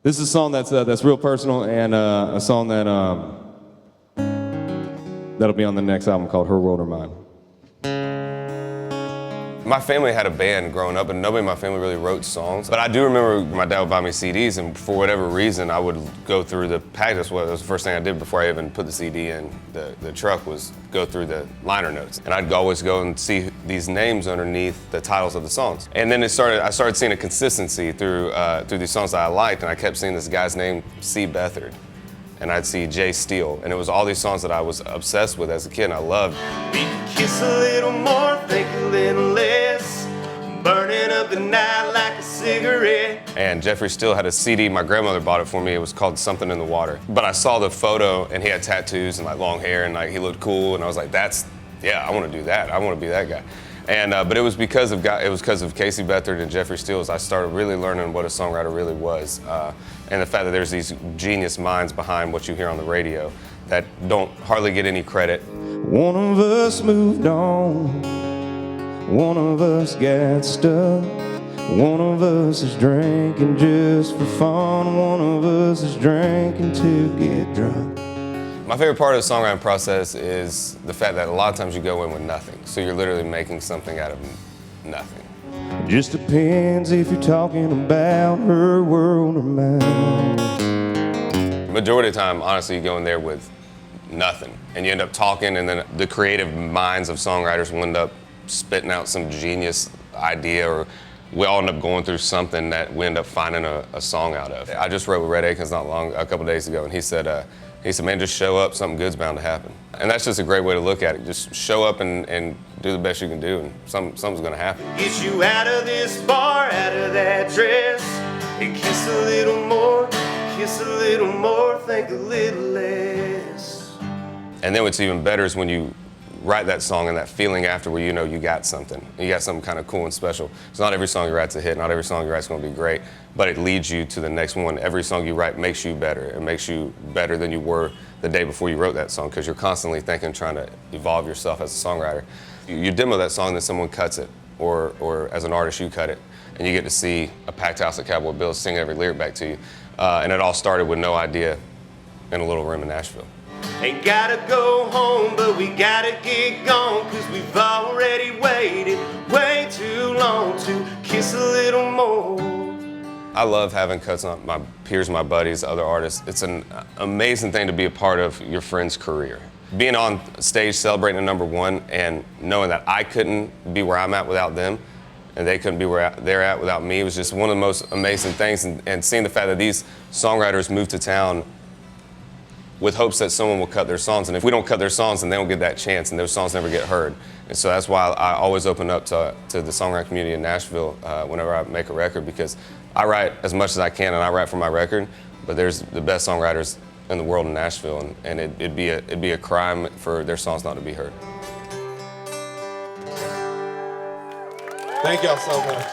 This is a song that's real personal, and a song that that'll be on the next album called Her World or Mine. My family had a band growing up, and nobody in my family really wrote songs. But I do remember my dad would buy me CDs, and for whatever reason, I would go through the pack. That was the first thing I did before I even put the CD in the truck, was go through the liner notes. And I'd always go and see these names underneath the titles of the songs. And then I started seeing a consistency through these songs that I liked, and I kept seeing this guy's name, C. Beathard. And I'd see Jay Steele, and it was all these songs that I was obsessed with as a kid, and I loved. We can kiss a little more, think a little less, burning up the night like a cigarette. And Jeffrey Steele had a CD, my grandmother bought it for me, it was called Something in the Water. But I saw the photo, and he had tattoos and like long hair, and like he looked cool, and I was like, yeah, I want to do that, I want to be that guy. And but it was because of Casey Beathard and Jeffrey Steele I started really learning what a songwriter really was, and the fact that there's these genius minds behind what you hear on the radio that don't hardly get any credit. One of us moved on, one of us got stuck, one of us is drinking just for fun, one of us is drinking to get drunk. My favorite part of the songwriting process is the fact that a lot of times you go in with nothing. So you're literally making something out of nothing. Just depends if you're talking about her world or mine. Majority of the time, honestly, you go in there with nothing. And you end up talking, and then the creative minds of songwriters will end up spitting out some genius idea, or we all end up going through something that we end up finding a song out of. I just wrote with Red Akins a couple days ago, and he said, man, just show up, something good's bound to happen. And that's just a great way to look at it. Just show up and do the best you can do, and something's gonna happen. Get you out of this bar, out of that dress, and kiss a little more, think a little less. And then what's even better is when you write that song and that feeling after where you know you got something. You got something kind of cool and special. It's not every song you write's a hit, not every song you write's gonna be great, but it leads you to the next one. Every song you write makes you better. It makes you better than you were the day before you wrote that song, because you're constantly thinking, trying to evolve yourself as a songwriter. You demo that song, then someone cuts it, or as an artist you cut it, and you get to see a packed house at Cowboy Bill's sing every lyric back to you. And it all started with no idea in a little room in Nashville. Ain't gotta go home, but we gotta get gone, 'cause we've already waited way too long to kiss a little more. I love having cuts on my peers, my buddies, other artists. It's an amazing thing to be a part of your friend's career. Being on stage celebrating a #1 and knowing that I couldn't be where I'm at without them, and they couldn't be where they're at without me, was just one of the most amazing things. And seeing the fact that these songwriters move to town with hopes that someone will cut their songs, and if we don't cut their songs, then they don't get that chance, and those songs never get heard. And so that's why I always open up to the songwriting community in Nashville whenever I make a record, because I write as much as I can, and I write for my record, but there's the best songwriters in the world in Nashville, and it'd be a crime for their songs not to be heard. Thank y'all so much.